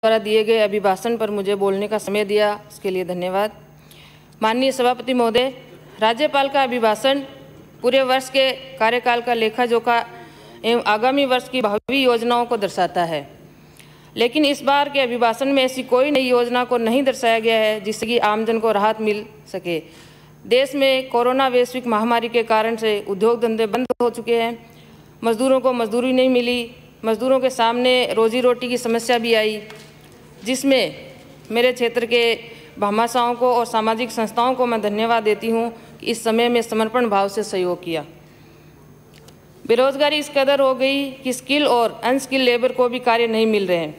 द्वारा दिए गए अभिभाषण पर मुझे बोलने का समय दिया, इसके लिए धन्यवाद। माननीय सभापति महोदय, राज्यपाल का अभिभाषण पूरे वर्ष के कार्यकाल का लेखा जोखा एवं आगामी वर्ष की भावी योजनाओं को दर्शाता है, लेकिन इस बार के अभिभाषण में ऐसी कोई नई योजना को नहीं दर्शाया गया है जिससे कि आमजन को राहत मिल सके। देश में कोरोना वैश्विक महामारी के कारण से उद्योग धंधे बंद हो चुके हैं, मजदूरों को मजदूरी नहीं मिली, मजदूरों के सामने रोजी रोटी की समस्या भी आई, जिसमें मेरे क्षेत्र के भामाशाहों को और सामाजिक संस्थाओं को मैं धन्यवाद देती हूँ कि इस समय में समर्पण भाव से सहयोग किया। बेरोजगारी इस कदर हो गई कि स्किल और अनस्किल लेबर को भी कार्य नहीं मिल रहे हैं,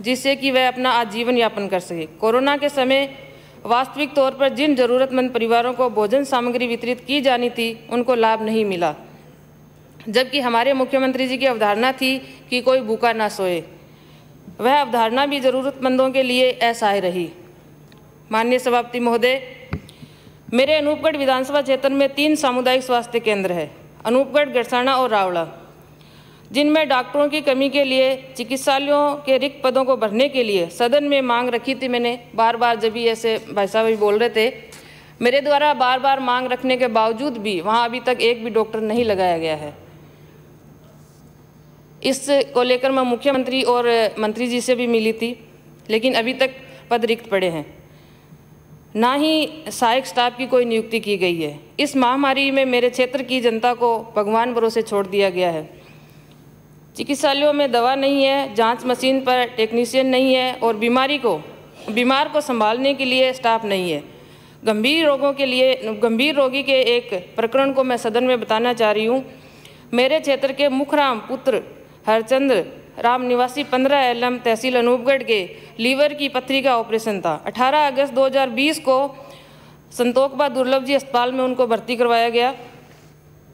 जिससे कि वह अपना आजीवन यापन कर सके। कोरोना के समय वास्तविक तौर पर जिन जरूरतमंद परिवारों को भोजन सामग्री वितरित की जानी थी, उनको लाभ नहीं मिला, जबकि हमारे मुख्यमंत्री जी की अवधारणा थी कि कोई भूखा ना सोए। वह अवधारणा भी जरूरतमंदों के लिए असहाय रही। माननीय सभापति महोदय, मेरे अनूपगढ़ विधानसभा क्षेत्र में 3 सामुदायिक स्वास्थ्य केंद्र है, अनूपगढ़, गरसाना और रावड़ा, जिनमें डॉक्टरों की कमी के लिए चिकित्सालयों के रिक्त पदों को भरने के लिए सदन में मांग रखी थी। मैंने बार जब भी ऐसे भाई साहब भी बोल रहे थे, मेरे द्वारा बार मांग रखने के बावजूद भी वहाँ अभी तक एक भी डॉक्टर नहीं लगाया गया है। इस को लेकर मैं मुख्यमंत्री और मंत्री जी से भी मिली थी, लेकिन अभी तक पद रिक्त पड़े हैं, ना ही सहायक स्टाफ की कोई नियुक्ति की गई है। इस महामारी में मेरे क्षेत्र की जनता को भगवान भरोसे छोड़ दिया गया है। चिकित्सालयों में दवा नहीं है, जांच मशीन पर टेक्नीशियन नहीं है और बीमार को संभालने के लिए स्टाफ नहीं है। गंभीर रोगी के एक प्रकरण को मैं सदन में बताना चाह रही हूँ। मेरे क्षेत्र के मुखराम पुत्र हरचंद्र राम निवासी 15 एलम तहसील अनूपगढ़ के लीवर की पथरी का ऑपरेशन था। 18 अगस्त 2020 को संतोकबा दुर्लभ जी अस्पताल में उनको भर्ती करवाया गया,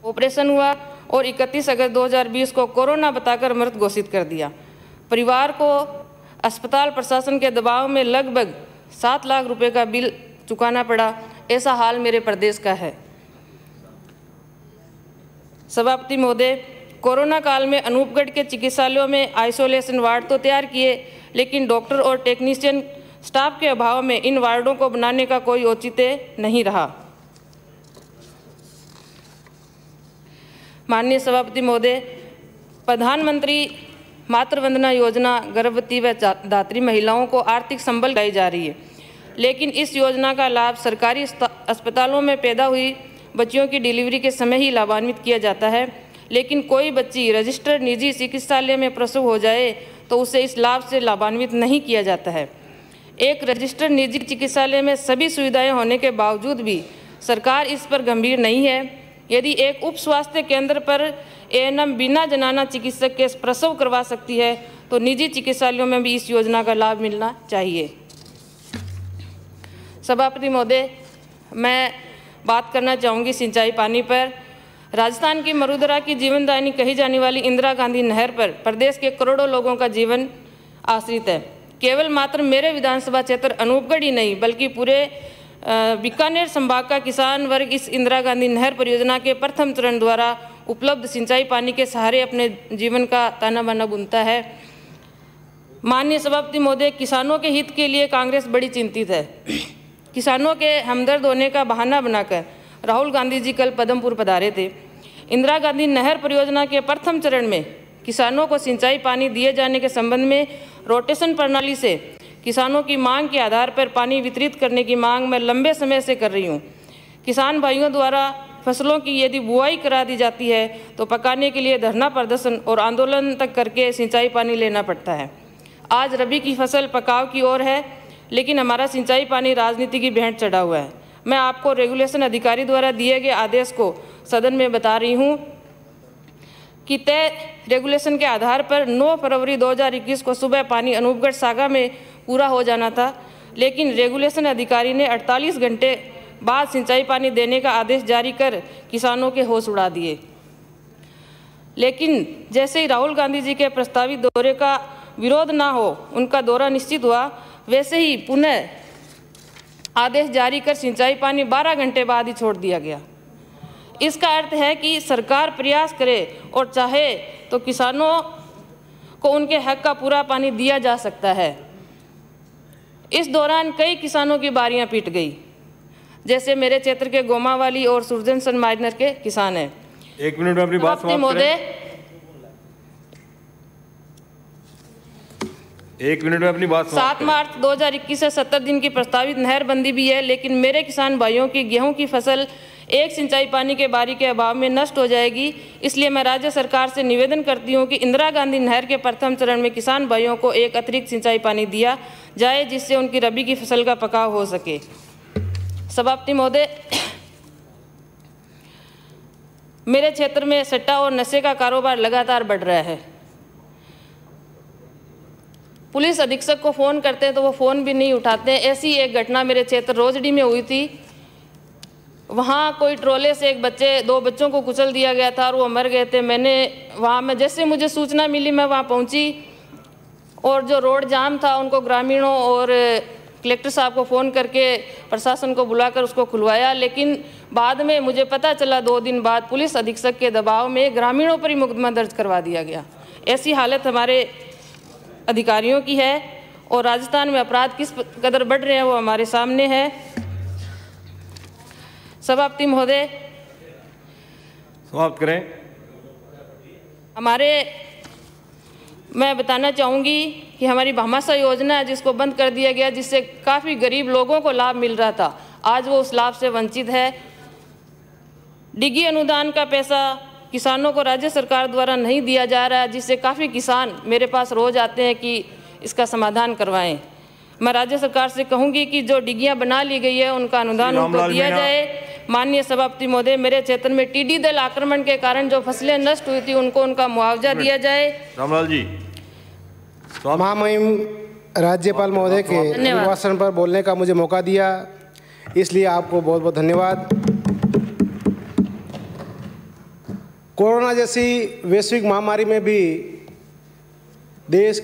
ऑपरेशन हुआ और 31 अगस्त 2020 को कोरोना बताकर मृत घोषित कर दिया। परिवार को अस्पताल प्रशासन के दबाव में लगभग 7 लाख रुपए का बिल चुकाना पड़ा। ऐसा हाल मेरे प्रदेश का है। सभापति महोदय, कोरोना काल में अनूपगढ़ के चिकित्सालयों में आइसोलेशन वार्ड तो तैयार किए, लेकिन डॉक्टर और टेक्नीशियन स्टाफ के अभाव में इन वार्डों को बनाने का कोई औचित्य नहीं रहा। माननीय सभापति महोदय, प्रधानमंत्री मातृ वंदना योजना गर्भवती व दात्री महिलाओं को आर्थिक संबल दी जा रही है, लेकिन इस योजना का लाभ सरकारी अस्पतालों में पैदा हुई बच्चियों की डिलीवरी के समय ही लाभान्वित किया जाता है। लेकिन कोई बच्ची रजिस्टर्ड निजी चिकित्सालय में प्रसव हो जाए तो उसे इस लाभ से लाभान्वित नहीं किया जाता है। एक रजिस्टर्ड निजी चिकित्सालय में सभी सुविधाएं होने के बावजूद भी सरकार इस पर गंभीर नहीं है। यदि एक उप स्वास्थ्य केंद्र पर एएनएम बिना जनाना चिकित्सक के प्रसव करवा सकती है, तो निजी चिकित्सालयों में भी इस योजना का लाभ मिलना चाहिए। सभापति महोदय, मैं बात करना चाहूँगी सिंचाई पानी पर। राजस्थान की मरुधरा की जीवनदायिनी कही जाने वाली इंदिरा गांधी नहर पर प्रदेश के करोड़ों लोगों का जीवन आश्रित है। केवल मात्र मेरे विधानसभा क्षेत्र अनूपगढ़ ही नहीं, बल्कि पूरे बीकानेर संभाग का किसान वर्ग इस इंदिरा गांधी नहर परियोजना के प्रथम चरण द्वारा उपलब्ध सिंचाई पानी के सहारे अपने जीवन का ताना बाना बुनता है। माननीय सभापति महोदय, किसानों के हित के लिए कांग्रेस बड़ी चिंतित है। किसानों के हमदर्द होने का बहाना बनाकर राहुल गांधी जी कल पदमपुर पधारे थे। इंदिरा गांधी नहर परियोजना के प्रथम चरण में किसानों को सिंचाई पानी दिए जाने के संबंध में रोटेशन प्रणाली से किसानों की मांग के आधार पर पानी वितरित करने की मांग मैं लंबे समय से कर रही हूँ। किसान भाइयों द्वारा फसलों की यदि बुआई करा दी जाती है तो पकाने के लिए धरना प्रदर्शन और आंदोलन तक करके सिंचाई पानी लेना पड़ता है। आज रबी की फसल पकाव की ओर है, लेकिन हमारा सिंचाई पानी राजनीति की भेंट चढ़ा हुआ है। मैं आपको रेगुलेशन अधिकारी द्वारा दिए गए आदेश को सदन में बता रही हूँ कि तय रेगुलेशन के आधार पर 9 फरवरी 2021 को सुबह पानी अनूपगढ़ सागा में पूरा हो जाना था, लेकिन रेगुलेशन अधिकारी ने 48 घंटे बाद सिंचाई पानी देने का आदेश जारी कर किसानों के होश उड़ा दिए। लेकिन जैसे ही राहुल गांधी जी के प्रस्तावित दौरे का विरोध ना हो, उनका दौरा निश्चित हुआ, वैसे ही पुनः आदेश जारी कर सिंचाई पानी 12 घंटे बाद ही छोड़ दिया गया। इसका अर्थ है कि सरकार प्रयास करे और चाहे तो किसानों को उनके हक का पूरा पानी दिया जा सकता है। इस दौरान कई किसानों की बारियां पीट गई, जैसे मेरे क्षेत्र के गोमावाली और सुरजन माइनर के किसान हैं। 1 मिनट में अपनी बात समाप्त करें। 1 मिनट में अपनी बात समाप्त 7 मार्च 2021 से 70 दिन की प्रस्तावित नहरबंदी भी है, लेकिन मेरे किसान भाइयों की गेहूं की फसल एक सिंचाई पानी के बारी के अभाव में नष्ट हो जाएगी। इसलिए मैं राज्य सरकार से निवेदन करती हूं कि इंदिरा गांधी नहर के प्रथम चरण में किसान भाइयों को एक अतिरिक्त सिंचाई पानी दिया जाए, जिससे उनकी रबी की फसल का पकाव हो सके। सभापति महोदय, मेरे क्षेत्र में सट्टा और नशे का कारोबार लगातार बढ़ रहा है। पुलिस अधीक्षक को फ़ोन करते हैं तो वो फ़ोन भी नहीं उठाते हैं। ऐसी एक घटना मेरे क्षेत्र रोजड़ी में हुई थी। वहाँ कोई ट्रोले से दो बच्चों को कुचल दिया गया था और वो मर गए थे। मैं जैसे मुझे सूचना मिली मैं वहाँ पहुँची और जो रोड जाम था उनको ग्रामीणों और कलेक्टर साहब को फ़ोन करके प्रशासन को बुलाकर उसको खुलवाया, लेकिन बाद में मुझे पता चला 2 दिन बाद पुलिस अधीक्षक के दबाव में ग्रामीणों पर ही मुकदमा दर्ज करवा दिया गया। ऐसी हालत हमारे अधिकारियों की है और राजस्थान में अपराध किस कदर बढ़ रहे हैं वो हमारे सामने है। सभापति महोदय, समाप्त करें। मैं बताना चाहूँगी कि हमारी भामाशाह योजना है जिसको बंद कर दिया गया, जिससे काफ़ी गरीब लोगों को लाभ मिल रहा था, आज वो उस लाभ से वंचित है। डिग्गी अनुदान का पैसा किसानों को राज्य सरकार द्वारा नहीं दिया जा रहा है, जिससे काफ़ी किसान मेरे पास रोज आते हैं कि इसका समाधान करवाएं। मैं राज्य सरकार से कहूंगी कि जो डिग्गियां बना ली गई है उनका अनुदान उनको दिया जाए। माननीय सभापति महोदय, मेरे क्षेत्र में टिड्डी दल आक्रमण के कारण जो फसलें नष्ट हुई थी उनको उनका मुआवजा दिया जाए। रामलाल जी, महामहिम राज्यपाल महोदय के अभिभाषण पर बोलने का मुझे मौका दिया, इसलिए आपको बहुत बहुत धन्यवाद। कोरोना जैसी वैश्विक महामारी में भी देश